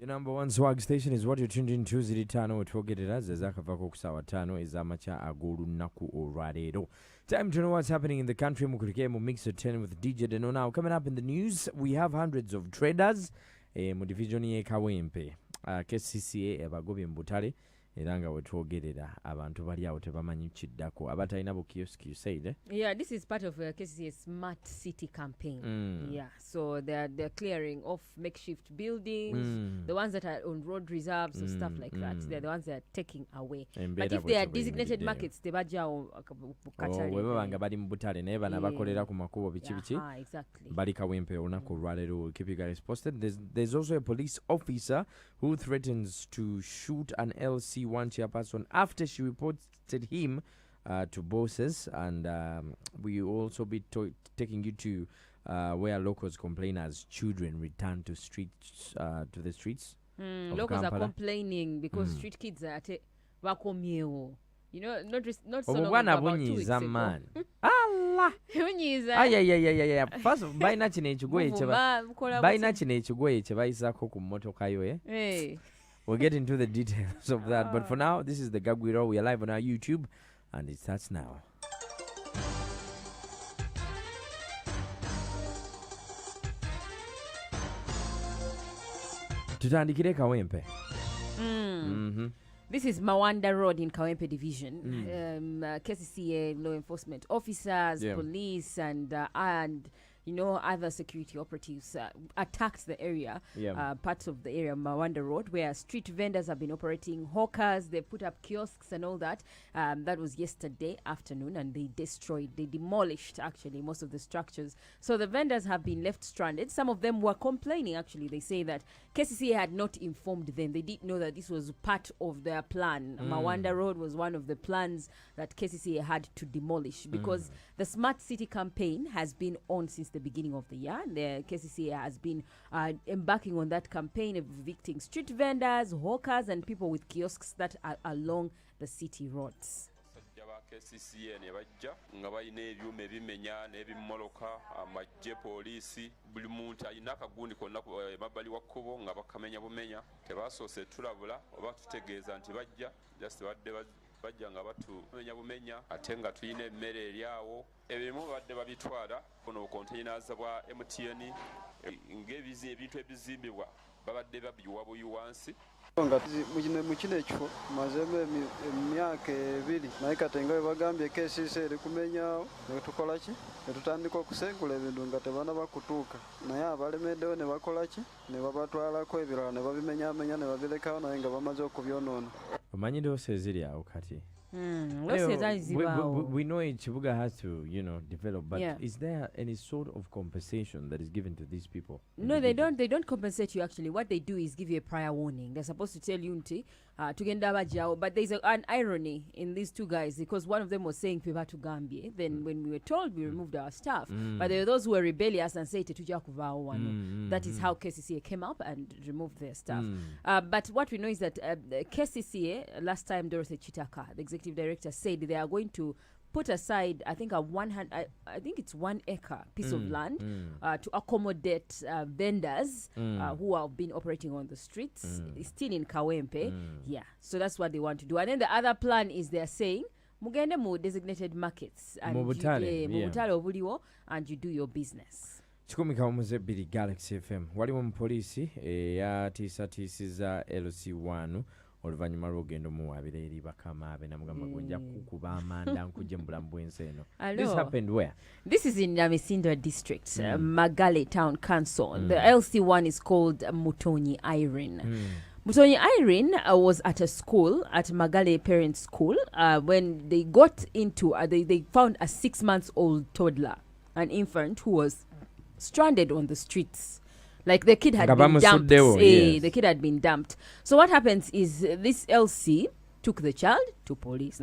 Your number one swag station is what you're tuned into. Zilitano wetwogerera zezakavako kusawa 5 ezamacha agulu naku olwaleero. Time to know what's happening in the country. Mukurike mu Mix at 10 with DJ Deno. Now coming up in the news, we have hundreds of traders mu division ye Kawempe. KCCA abagobye mbutale era nga wetwogerera abantu bali awo tebamanyi kiddako abatalina bu kiosk, you said. Yeah, this is part of KCCA's smart city campaign. Yeah, so they're clearing off makeshift buildings, the ones that are on road reserves and stuff like that. They're the ones that are taking away. But if they are designated markets, they baja webanga bali mbutale naye bana bakolera ku makubo bichi exactly. Bali Kawempe olunaku olwaleero. We'll keep you guys posted. There's also a police officer who threatens to shoot an LC one chairperson after she reported him to bosses, and we will also be taking you to where locals complain as children return to the streets. Locals Kampala are complaining because street kids are wakomyewo. You know, not so long ago, about 2 weeks ago. Man. Allah. Yeah. First, by nachine ekigoye kye bayisako ku mmotoka yo. Hey. We'll get into the details of that. But for now, this is the Gagwiro. We are live on our YouTube, and it starts now. Tutandikire Kawempe. This is Mawanda Road in Kawempe Division. KCCA law enforcement officers, police, and other security operatives attacked the area, parts of the area, Mawanda Road, where street vendors have been operating, hawkers, they put up kiosks and all that. That was yesterday afternoon, and they demolished actually most of the structures. So the vendors have been left stranded. Some of them were complaining, actually. They say that KCCA had not informed them. They didn't know that this was part of their plan. Mawanda Road was one of the plans that KCCA had to demolish because the Smart City campaign has been on since the beginning of the year. The KCCA has been embarking on that campaign of evicting street vendors, hawkers, and people with kiosks that are along the city roads. KCCA ne bajja nga balina ebyuma ebimenya n'ebimoloka amajje poliisi buli muntu alina akagundi konna emabbali wa kkubo nga bakamenya bumenya tebasoose tulabula oba tutegeeza nti bajja just badde bajja nga batumenya bumenya ate nga tulina emmere eri awo ebimu badde babitwala buno konteinaza bwa MTN ng'ebintu ebizimbibwa babadde babiwa buyiwansi nga mu kino ekifo mazemu emyaka 2 naye kati nga bagambye KCCA eri kumenyawo ne tukola ki ne tutandika okusengula ebintu nga tebana bakutuuka naye abalemeddewo ne bakola ki ne babatwalako ebirala ne babimenyamenya ne babirekawo naye nga bamaze okubyonoona. Omanyi dose ziri awo kati. We know Chibuga has to, develop, but is there any sort of compensation that is given to these people? No, they don't. They don't compensate you. Actually, what they do is give you a prior warning. They're supposed to tell you to get Jao, but there's an irony in these two guys because one of them was saying Piva to Gambia. Then when we were told, we removed our staff. But there were those who were rebellious and said that is how KCCA came up and removed their staff. But what we know is that KCCA last time Dorothy Chitaka, the executive director, said they are going to put aside, I think, I think it's 1 acre piece of land to accommodate vendors who have been operating on the streets, still in Kawempe. Yeah, so that's what they want to do. And then the other plan is they're saying, mugende mu designated markets and mubutale obuliwo and you do your business. Chikumi kaumuze bili Galaxy FM. Waliwo mupolisi yatiisatiisiza LC1 oluvanyuma lw'ogendo muwabire eri bakama abe namugamba gonja kukuba amanda nkuje mu bulamu bw'ensi eno. This happened where? This is in Namisindra district, Magale town council. The LC1 is called Mutonyi Irene. Mutonyi Irene was at a school, at Magale Parents School, when they got into, they found a 6-month-old toddler, an infant who was stranded on the streets. Like the kid had been dumped. The kid had been dumped. So what happens is this LC took the child to police.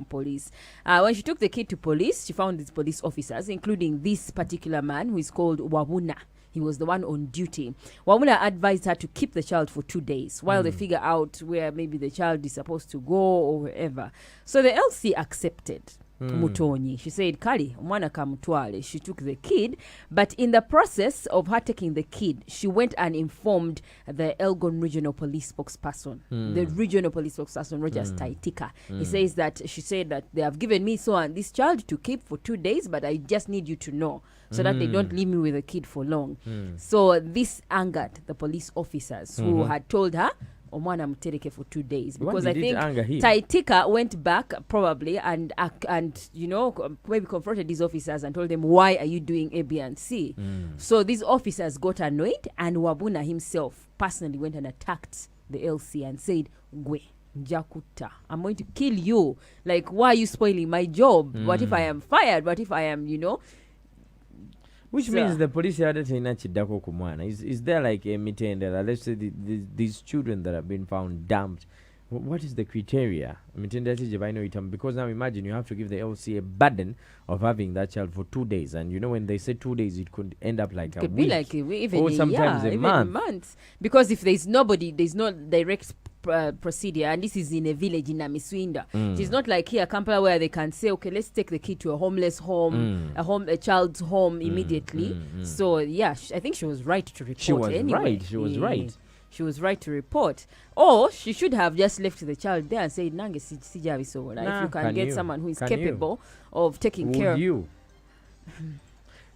Police. When she took the kid to police, she found these police officers, including this particular man who is called Wabuna. He was the one on duty. Wabuna advised her to keep the child for 2 days while they figure out where maybe the child is supposed to go or wherever. So the LC accepted. Mutonyi. She said, Kali, omwana kamutwale. She took the kid, but in the process of her taking the kid, she went and informed the Elgon Regional Police spokesperson, the Regional Police spokesperson, Rogers Taitika. He says that, she said that they have given me this child to keep for 2 days, but I just need you to know so that they don't leave me with the kid for long. So this angered the police officers who had told her, omwana mutereke for 2 days, because I think Taitika went back probably and you know, maybe confronted these officers and told them, why are you doing A, B, and C? So these officers got annoyed, and Wabuna himself personally went and attacked the LC and said, Gwe Jakuta, I'm going to kill you. Like, why are you spoiling my job? What if I am fired? What if I am, you know? Which means the police had it in Chidako Kumwana. Is there like a mitende? Let's say these children that have been found dumped. What is the criteria? Because now imagine you have to give the LC a burden of having that child for 2 days, and you know when they say 2 days, it could end up like a week, like or sometimes a month. Because if there's nobody, there's no direct procedure, and this is in a village in Namiswinda. It's not like here Kampala where they can say, okay, let's take the kid to a homeless home, a child's home immediately. So yeah, I think she was right to report. She was right. She was right to report. Or she should have just left the child there and said, Nange sijavisobola. If you can get someone who is capable of taking care of you.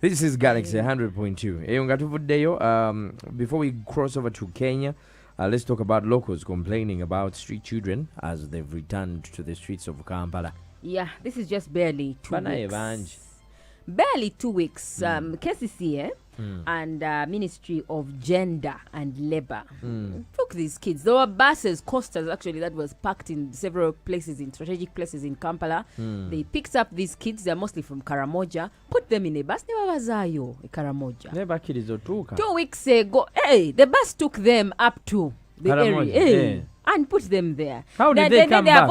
This is Galaxy 100.2. Before we cross over to Kenya, let's talk about locals complaining about street children as they've returned to the streets of Kampala. Yeah, this is just barely 2 weeks. Barely 2 weeks. KCCA and Ministry of Gender and Labor took these kids. There were buses, coasters actually, that was parked in several places, in strategic places in Kampala. They picked up these kids. They're mostly from Karamoja. Put them in a bus. Karamoja. 2 weeks ago, the bus took them up to the area. And put them there. How did they come back?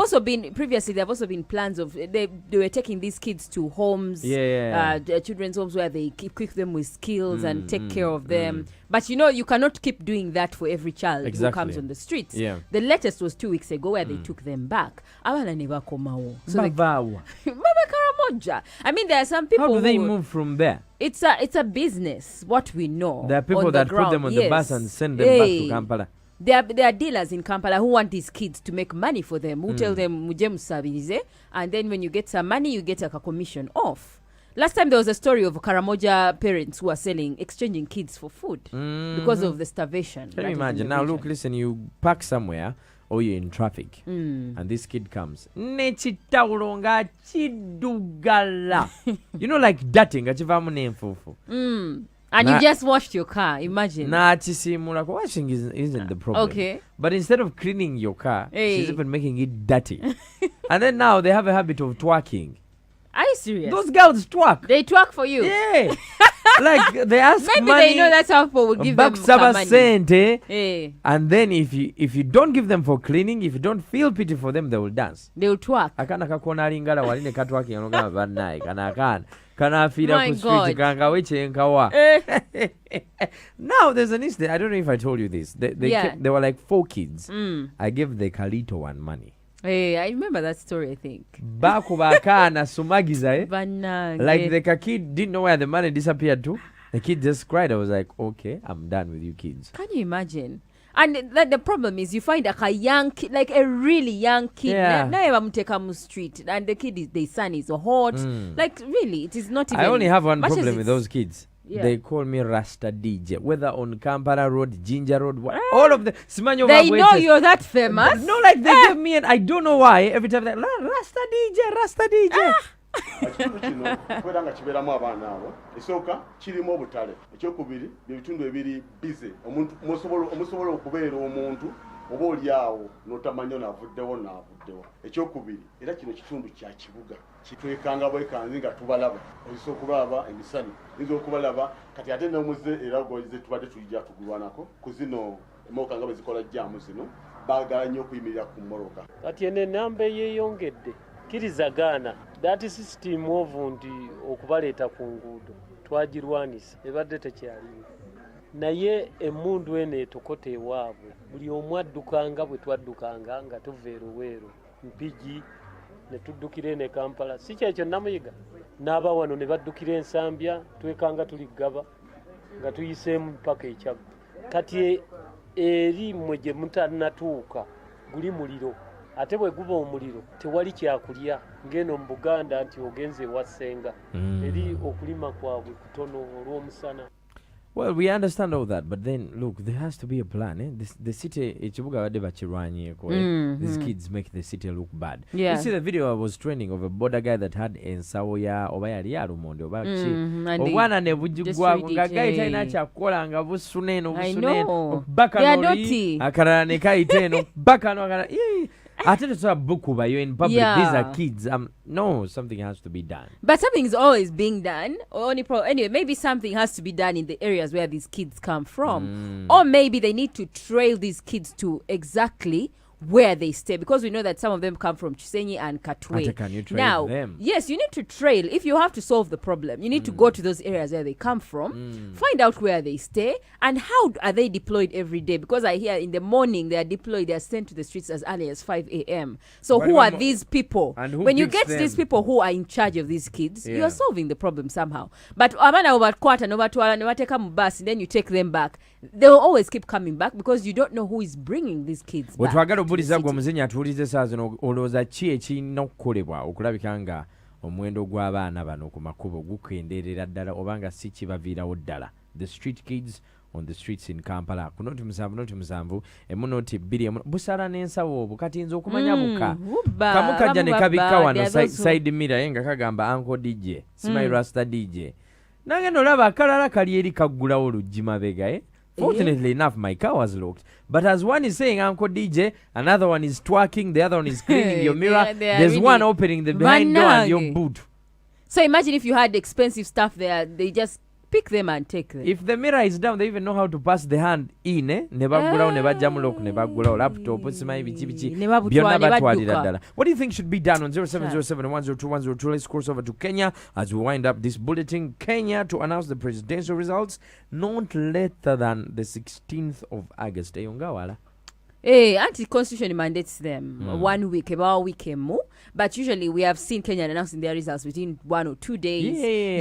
Previously, there have also been plans of, they were taking these kids to homes, children's homes where they equip them with skills and take care of them. But you know, you cannot keep doing that for every child who comes on the streets. Yeah. The latest was 2 weeks ago where they took them back. So Karamoja. I mean, there are some people. How do they move from there? It's a business, what we know. There are people that put them on the bus and send them back to Kampala. There are dealers in Kampala who want these kids to make money for them, who tell them muje musabirize, and then when you get some money, you get a commission off. Last time there was a story of Karamoja parents who are exchanging kids for food because of the starvation. Can you imagine? Now look, listen, you park somewhere or you're in traffic and this kid comes. You know, like dating. And you just washed your car, imagine. Washing isn't the problem. Okay. But instead of cleaning your car, she's even making it dirty. And then now they have a habit of twerking. Are you serious? Those girls twerk. They twerk for you? Yeah. Like they ask maybe money. They know that's how people will give them money. And then if you don't give them for cleaning, if you don't feel pity for them, they will dance. They will twerk. My God. Now there's an incident. I don't know if I told you this. There were like 4 kids. I gave the Kalito one money. Hey, I remember that story, I think. Like the kid didn't know where the money disappeared to. The kid just cried. I was like, okay, I'm done with you kids. Can you imagine? And the problem is you find like a young kid, like a really young kid. Yeah. Street, and the kid, the son is hot. Like really, it is not even. I only have one problem with those kids. Yeah. They call me Rasta DJ, whether on Kampala Road, Ginger Road, all of them. They know you're that famous. No, like they give me, and I don't know why. Every time they're like, Rasta DJ. Ekitundu kino kwera nga kibeeramu abaana abo esooka kirimu obutale ekyokubiri byebitundu ebiri bize omusobola okubeera omuntu oba oli awo n'otamanyi naavuddewo ekyokubiri era kino kitundu kya kibuga kitwekanga bwekanzi nga tubalaba oyinza okubalaba emisani oyinza okubalaba kati ate nomuze era goize tubadde tuyija tugulwanako ku zino emoka nga bwe zikola jjaamu zino baagala nnyo okuyimirira ku mmoloka kati eno enamba eyeeyongedde kirizagaana dati system ovu nti okubaleeta ku nguudo twagirwanisa ebadde tekyaliwo naye emmundu eno etukote ewaabwe buli omu addukanga bwe twaddukanga nga tuva eruweero mpigi ne tuddukira ne Kampala si kyekyo Namuyiga n'aba wano ne baddukira Ensambya twekanga tuli Gaba nga tuyiseemu mpaka ekyagga kati eri mmwe gye mutanatuuka guli muliro ate bwe guba omuliro tewali kyakulya ng'eno mu Buganda nti ogenze ewasenga eri okulima kwabwe kutono olw'omusana. Well, we understand all that, but then look, there has to be a plan. The city, these kids make the city look bad. Yeah. You see the video I was trending of a border guy that had ensawoya obayali rumondi obachi. Obwana ne bujugwa ngagai taina chakola nga busuneno bakanoli akara ne kaiteno bakano akara. I tell you so bukuba you're in public. These are kids. No, something has to be done. But something is always being done. Anyway, maybe something has to be done in the areas where these kids come from, or maybe they need to trail these kids to exactly where they stay, because we know that some of them come from Chisenyi and Katwe. Can you trail them? Yes, you need to trail. If you have to solve the problem, you need to go to those areas where they come from, find out where they stay, and how are they deployed every day. Because I hear in the morning they are deployed, they are sent to the streets as early as 5 a.m. So who are these people? When you get these people who are in charge of these kids, you are solving the problem somehow. But then you take them back. They will always keep coming back because you don't know who is bringing these kids back. Obuliza gwa muzinyi atuulize saazo olowooza ki ekirina okukolebwa okulabika nga omuwendo gw'abaana bano ku makubo gukendeerera ddala obanga si kibaviirawo ddala. The street kids on the streets in Kampala ku noti musanvu emu noti bbiri busala n'ensawo obwo kati nze okumanya buka kamu kajja ne kabikka wano side mirror nga kagamba Uncle DJ Smile Rasta DJ nange nolaba akalala kali eri kaggulawo oluggi mabega Fortunately enough, my car was locked. But as one is saying Uncle DJ, another one is twerking, the other one is cleaning your mirror. There's really one opening the behind door and your boot. So imagine if you had expensive stuff there, they just pick them and take them. If the mirror is down, they even know how to pass the hand in. Never jamulok, never laptop, what do you think should be done on 0707-102-102? Let's cross over to Kenya as we wind up this bulletin. Kenya to announce the presidential results not later than the 16th of August. Anti-constitution mandates them 1 week, about a week more. But usually we have seen Kenya announcing their results within 1 or 2 days.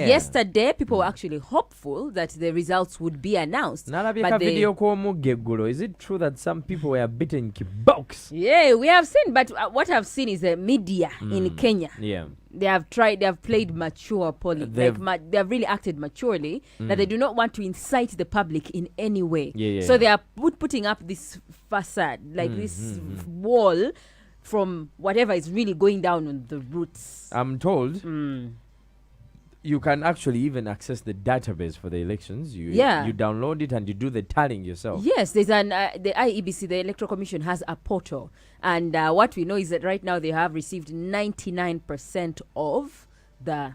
Yesterday, people were actually hopeful that the results would be announced. But is it true that some people were beaten box? Yeah, we have seen. But what I've seen is the media in Kenya. Yeah. They have played mature politics. They have really acted maturely, that they do not want to incite the public in any way. So they are putting up this facade, like this wall from whatever is really going down on the roots. I'm told you can actually even access the database for the elections. You download it and you do the tallying yourself. Yes, there's the IEBC, the Electoral Commission, has a portal. And what we know is that right now they have received 99% of the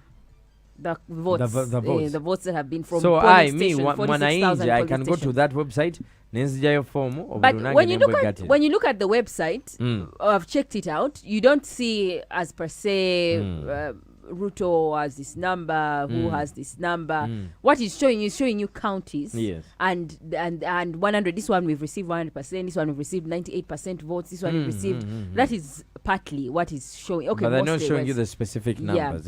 votes. The votes that have been from polling stations. I can go to that website. But when you look at the website, I've checked it out, you don't see as per se Ruto has this number, who has this number. What is showing you counties. Yes. And 100, this one we've received 100%, this one we've received 98% votes, this one we've received. That is partly what is showing. Okay, but they're not showing you the specific numbers,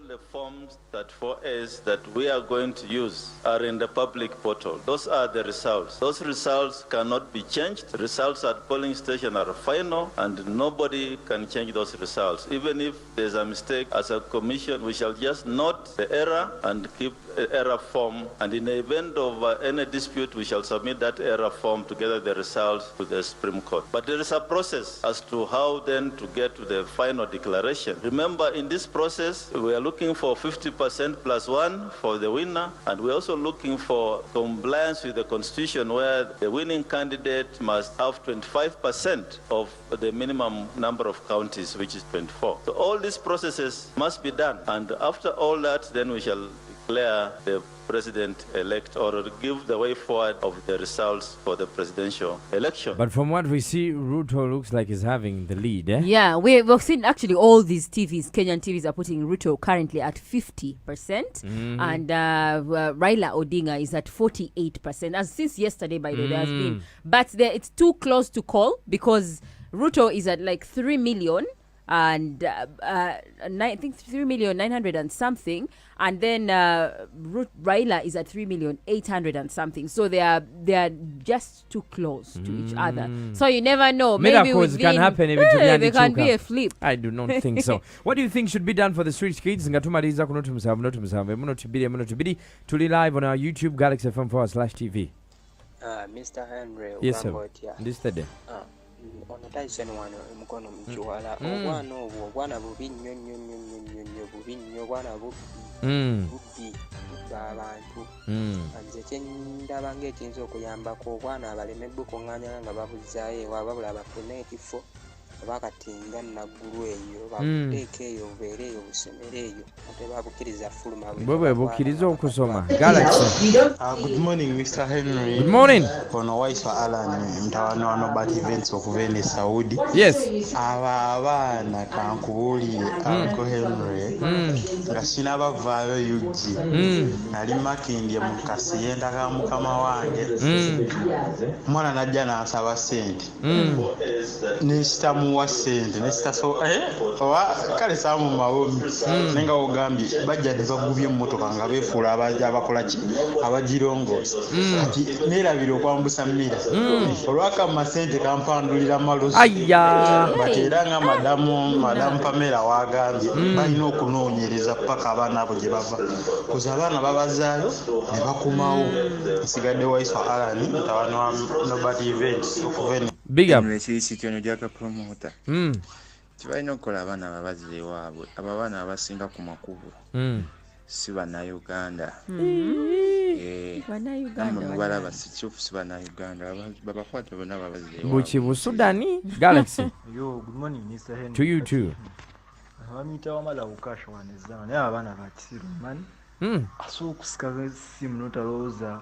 The forms that 4As that we are going to use are in the public portal. Those are the results. Those results cannot be changed. The results at polling station are final and nobody can change those results. Even if there's a mistake, as a commission, we shall just note the error and keep the error form. And in the event of any dispute, we shall submit that error form together the results to the Supreme Court. But there is a process as to how then to get to the final declaration. Remember, in this process, we are looking for 50% plus 1 for the winner, and we're also looking for compliance with the Constitution, where the winning candidate must have 25% of the minimum number of counties, which is 24. So all these processes must be done, and after all that, then we shall declare the president-elect or give the way forward of the results for the presidential election. But from what we see, Ruto looks like he's having the lead, Yeah, we've seen actually all these TVs, Kenyan TVs are putting Ruto currently at 50%, and Raila Odinga is at 48%. As since yesterday, by the way, there has been. But it's too close to call because Ruto is at like 3 million and I think 3,900,000 and something, and then Raila is at 3,800,000 and something. So they are just too close to each other. So you never know. Miracles can happen even to there can be a flip. I do not think so. What do you think should be done for the street kids? Ngatumaliza kuno tumusavu muno tubiri tuli live on our YouTube Galaxy FM/TV. Mr. Henry, yes sir. This day. Ono Tyson wano mukono mchiwala obwana bubi nnyo bubi nnyo bwana bubi abantu anze kyendaba ng'ekiyinza okuyambako obwana abalemedde okuŋŋaanya nga babuzaayo wababula bafune ekifo bakatinga naggulu eyo bakuteeka eyo bubeere eyo busomero eyo ate babukkiriza fuluma bwe bukkiriza okusoma. Galaxy. Good morning Mr. Henry. Good morning. Ono Waiswa Alan mtawani wa Nobat Events okuva ene Saudi. Yes. Abaana kankubuulire Uncle Henry nga sina bavaayo yugi nali makindye mu kasi yendaka mukama wange mwana najja n'asaba ssente nesitamuwa ssente nesitaso oba kale saamu mawombi nenga ogambye bajja ne bagubye emmotoka nga beefuula abakolaki abagirongoosa kati neerabira okwambusa mmira olwakama ssente kampandulira malosi bati era nga madamu Pamela wagambye balina okunoonyereza paka abaana abo gye bava kuza abaana babazaayo ne bakumawo nsigadde Waiswa Alan mutawani wa Nobat Events okuva ene big up ekirisityano gyaka promota kibalina okukola abaana babazire waabwe abo abaana abasinga ku makubo si bannayuganda mubalaba sikyofu si bannayuganda babakwate bonna babazire buki busudani. Galaxy. Yo, good morning Mr. Henry. To you too. Abamita wamala ukasha wanezana naye abaana bakisiru mani asookusika simu notalowooza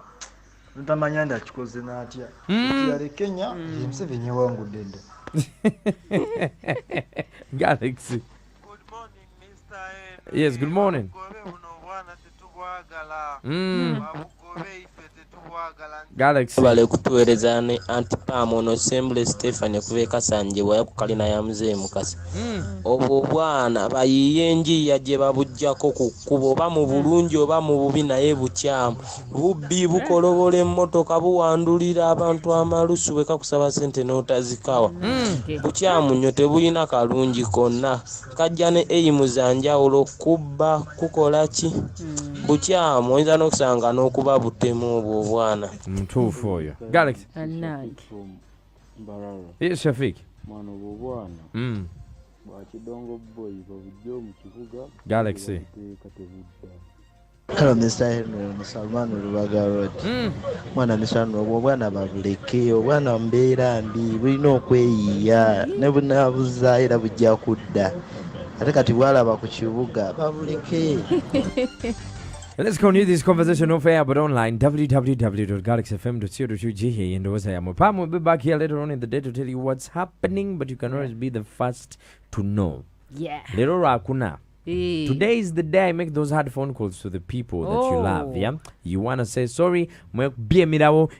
notamanya ndakikoze n'atya yale Kenya Museveni wangudde dda. Galaxy. Good morning Mr. Henry. Yes, good morning. Galaxy. Bale kutuweereza ne antipam ono Assembly Stephen kubeeka sanje waya ku kalina ya mzee mukasi obwo bwana bayiye enjiya gye babujjako ku kkubo oba mu bulungi oba mu bubi naye bukyamu bubbi bukolobola emmotoka buwandulira abantu amalusu weka kusaba ssente n'otazikawa bukyamu nnyo tebulina kalungi konna kajja ne eyimu za njawulo kubba kukola ki bukyamu oyinza n'okusanga n'okuba butemu obwo bwana mtuufu oyo. Galaxy. Yes Shafik. Mwana bwana bwakidongo boy babujjo mu kibuga Galaxy. Hello Mr. Henry Salman Rubaga Road. Mwana misano obwana babuleke obwana mbeera mbi bulina okweyiya ne bunabuza era bujja kudda ate kati bwalaba ku kibuga babuleke. Let's continue this conversation off air but online www.galaxyfm.co.ug and Ozayamo. Pam will be back here later on in the day to tell you what's happening, but you can always be the first to know. Yeah. Little Rakuna. Today is the day I make those hard phone calls to the people that you love. Yeah, you want to say sorry,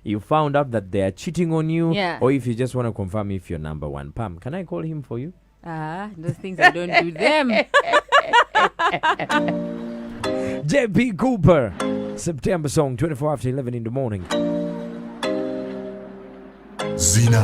you found out that they are cheating on you, or if you just want to confirm if you're number one. Pam, can I call him for you? Those things I don't do them. JP Cooper, September song, 24 after 11 in the morning. Zzina.